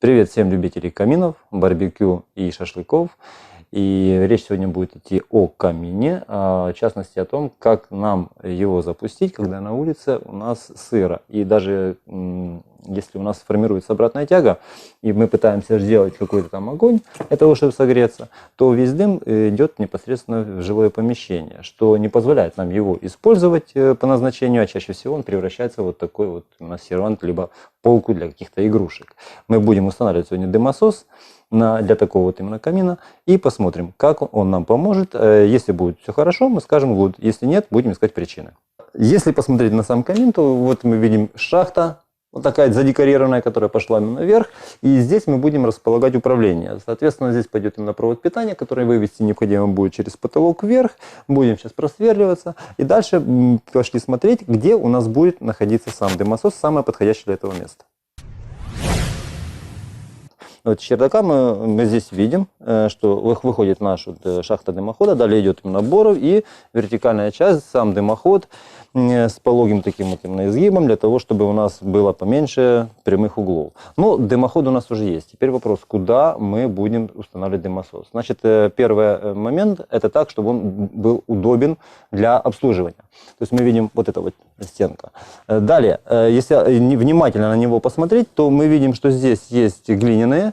Привет всем любителей каминов, барбекю и шашлыков. И речь сегодня будет идти о камине, в частности о том, как нам его запустить, когда на улице у нас сыро. И даже если у нас формируется обратная тяга, и мы пытаемся сделать какой-то там огонь для того, чтобы согреться, то весь дым идет непосредственно в жилое помещение, что не позволяет нам его использовать по назначению, а чаще всего он превращается в вот такой вот у нас сервант, либо полку для каких-то игрушек. Мы будем устанавливать сегодня дымосос для такого вот именно камина и посмотрим, как он нам поможет. Если будет все хорошо, мы скажем good. Если нет, будем искать причины. Если посмотреть на сам камин, то вот мы видим шахта, вот такая задекорированная, которая пошла именно вверх. И здесь мы будем располагать управление. Соответственно, здесь пойдет именно провод питания, который вывести необходимо будет через потолок вверх. Будем сейчас просверливаться. И дальше пошли смотреть, где у нас будет находиться сам дымосос, самое подходящее для этого места. Вот с чердака мы здесь видим, что выходит наша шахта дымохода, далее идет именно боров и вертикальная часть, сам дымоход с пологим таким вот именно изгибом, для того, чтобы у нас было поменьше прямых углов. Но дымоход у нас уже есть. Теперь вопрос, куда мы будем устанавливать дымосос. Значит, первый момент, это так, чтобы он был удобен для обслуживания. То есть мы видим вот эта вот стенка. Далее, если внимательно на него посмотреть, то мы видим, что здесь есть глиняные,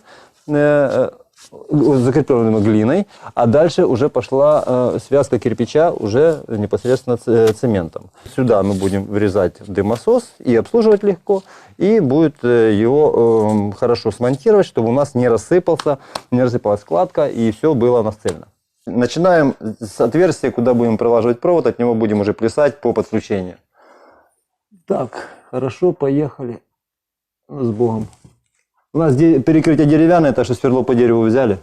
закрепленными глиной, а дальше уже пошла связка кирпича уже непосредственно цементом. Сюда мы будем врезать дымосос и обслуживать легко, и будет его хорошо смонтировать, чтобы у нас не рассыпалась кладка и все было у нас цельно. Начинаем с отверстия, куда будем пролаживать провод, от него будем уже плясать по подключению. Так, хорошо, поехали. С Богом. У нас перекрытие деревянное, так что сверло по дереву взяли.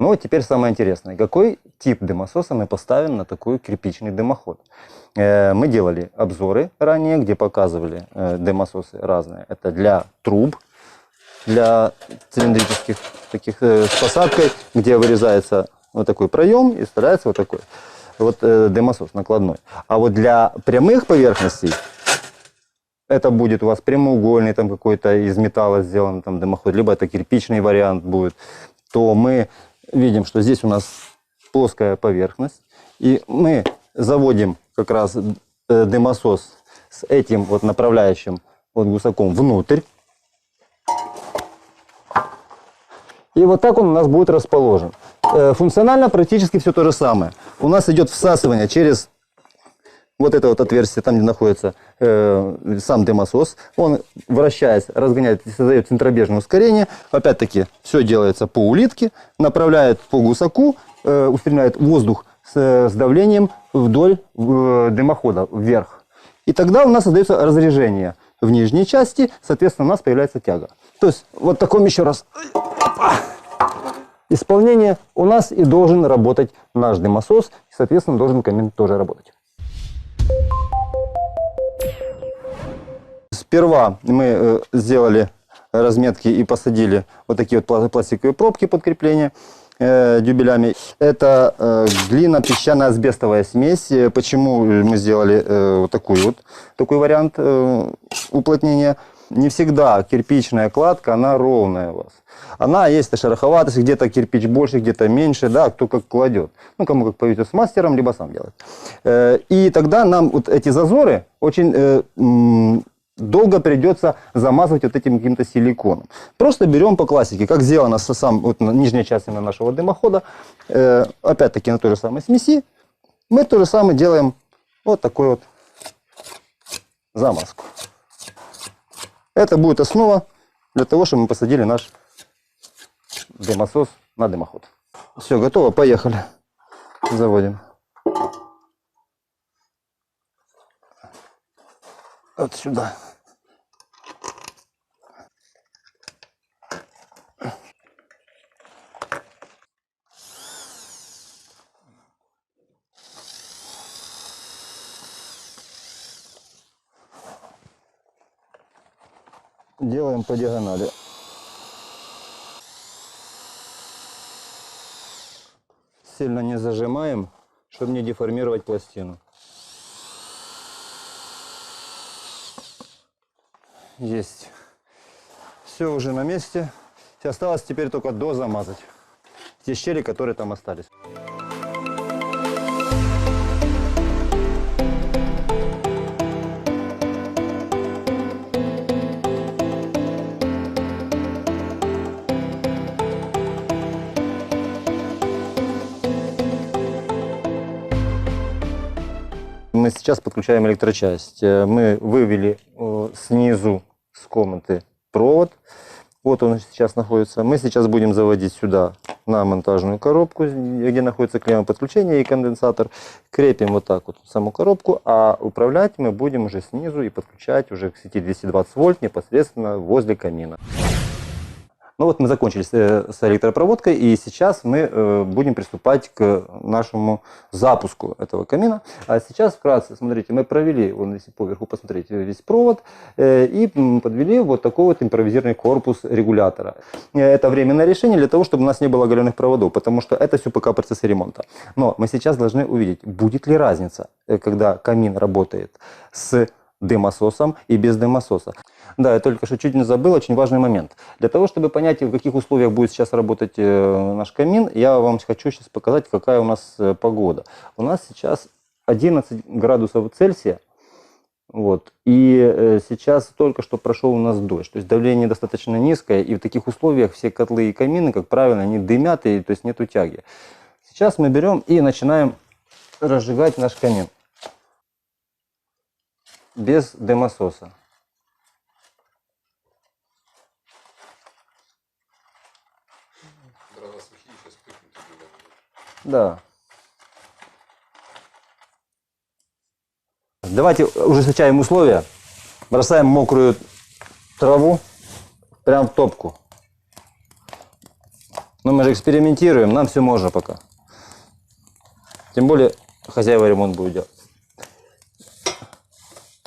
Ну, теперь самое интересное. Какой тип дымососа мы поставим на такой кирпичный дымоход? Мы делали обзоры ранее, где показывали дымососы разные. Это для труб, для цилиндрических таких с посадкой, где вырезается вот такой проем и вставляется вот такой вот дымосос накладной. А вот для прямых поверхностей, это будет у вас прямоугольный там какой-то из металла сделан там дымоход, либо это кирпичный вариант будет, то мы видим, что здесь у нас плоская поверхность, и мы заводим как раз дымосос с этим вот направляющим вот гусаком внутрь. И вот так он у нас будет расположен. Функционально практически все то же самое. У нас идет всасывание через вот это вот отверстие, там где находится сам дымосос. Он, вращаясь, разгоняет и создает центробежное ускорение. Опять-таки, все делается по улитке, направляет по гусаку, устремляет воздух с давлением вдоль дымохода вверх. И тогда у нас создается разрежение в нижней части, соответственно, у нас появляется тяга. То есть, вот таком еще раз исполнение у нас и должен работать наш дымосос, и, соответственно, должен камин тоже работать. Сперва мы сделали разметки и посадили вот такие вот пластиковые пробки под крепление дюбелями. Это глина-песчано-асбестовая смесь. Почему мы сделали вот такой вариант уплотнения? Не всегда кирпичная кладка, она ровная у вас. Она есть шероховатость, где-то кирпич больше, где-то меньше, да, кто как кладет. Ну, кому как повезет с мастером, либо сам делает. И тогда нам вот эти зазоры очень долго придется замазывать вот этим каким-то силиконом. Просто берем по классике, как сделано вот, нижняя часть нашего дымохода. Опять-таки на той же самой смеси. Мы то же самое делаем вот такой вот замазку. Это будет основа для того, чтобы мы посадили наш дымосос на дымоход. Все, готово, поехали. Заводим. Вот сюда. делаем по диагонали. Сильно не зажимаем, чтобы не деформировать пластину. Есть. Все уже на месте. Осталось теперь только дозамазать те щели, которые там остались. Мы сейчас подключаем электрочасть. Мы вывели снизу с комнаты провод. Вот он сейчас находится. Мы сейчас будем заводить сюда на монтажную коробку, где находится клемма подключения и конденсатор. Крепим вот так вот саму коробку, а управлять мы будем уже снизу и подключать уже к сети 220 вольт непосредственно возле камина. Ну вот мы закончили с электропроводкой, и сейчас мы будем приступать к нашему запуску этого камина. А сейчас вкратце, смотрите, мы провели, вон если поверху посмотреть, весь провод и подвели вот такой вот импровизированный корпус регулятора. Это временное решение для того, чтобы у нас не было оголенных проводов, потому что это все пока процессы ремонта. Но мы сейчас должны увидеть, будет ли разница, когда камин работает с дымососом и без дымососа. Да, я только что чуть не забыл, очень важный момент. Для того, чтобы понять, в каких условиях будет сейчас работать наш камин, я вам хочу сейчас показать, какая у нас погода. У нас сейчас 11 градусов Цельсия. Вот, и сейчас только что прошел у нас дождь. То есть давление достаточно низкое, и в таких условиях все котлы и камины, как правило, они дымят, и то есть нету тяги. Сейчас мы берем и начинаем разжигать наш камин без дымососа. Да. Давайте ужесточаем условия. Бросаем мокрую траву прям в топку. Но мы же экспериментируем, нам все можно пока. Тем более хозяева ремонт будет делать.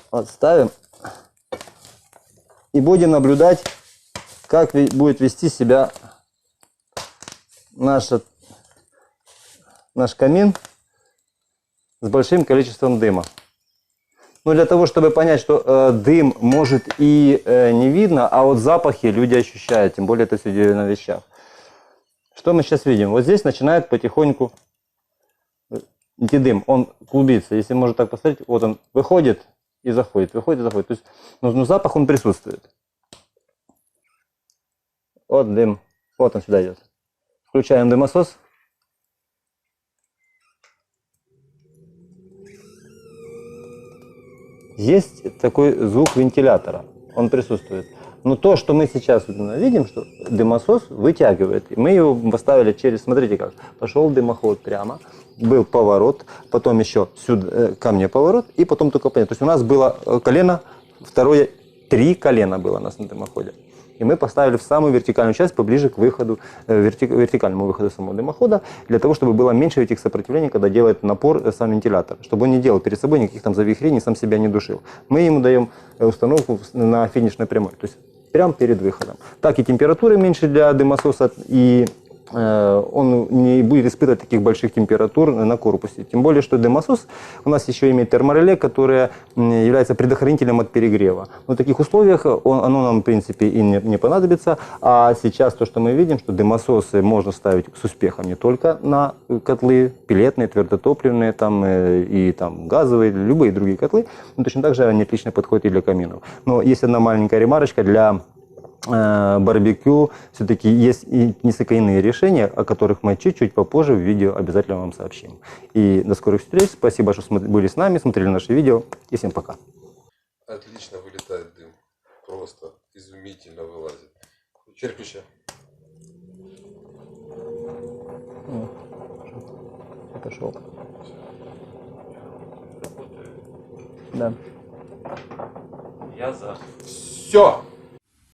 Вот ставим. И будем наблюдать, как будет вести себя наш камин с большим количеством дыма. Ну, для того, чтобы понять, что дым может и не видно, а вот запахи люди ощущают, тем более это все дело на вещах. Что мы сейчас видим? Вот здесь начинает потихоньку идти дым, он клубится. Если можно так посмотреть, вот он выходит и заходит, выходит и заходит. То есть, но запах он присутствует. Вот дым, вот он сюда идет. Включаем дымосос. Есть такой звук вентилятора, он присутствует. Но то, что мы сейчас видим, что дымосос вытягивает. И мы его поставили через, смотрите как, пошел дымоход прямо, был поворот, потом еще сюда ко мне поворот, и потом только понятно. То есть у нас было колено, второе, 3 колена было у нас на дымоходе. И мы поставили в самую вертикальную часть, поближе к выходу, вертикальному выходу самого дымохода, для того, чтобы было меньше этих сопротивлений, когда делает напор сам вентилятор. Чтобы он не делал перед собой никаких там завихрений, сам себя не душил. Мы ему даем установку на финишной прямой, то есть прямо перед выходом. Так и температуры меньше для дымососа, и он не будет испытывать таких больших температур на корпусе. Тем более, что дымосос у нас еще имеет термореле, которое является предохранителем от перегрева. Но в таких условиях оно нам, в принципе, и не понадобится. А сейчас то, что мы видим, что дымососы можно ставить с успехом не только на котлы пеллетные, твердотопливные, там, и там, газовые, любые другие котлы, но точно так же они отлично подходят и для каминов. Но есть одна маленькая ремарочка: для барбекю все-таки есть и несколько иные решения, о которых мы чуть-чуть попозже в видео обязательно вам сообщим. И до скорых встреч. Спасибо, что были с нами, смотрели наши видео. И всем пока. Отлично вылетает дым. Просто изумительно вылазит. Теперь ключа. Пошел. Да. Я за. Все.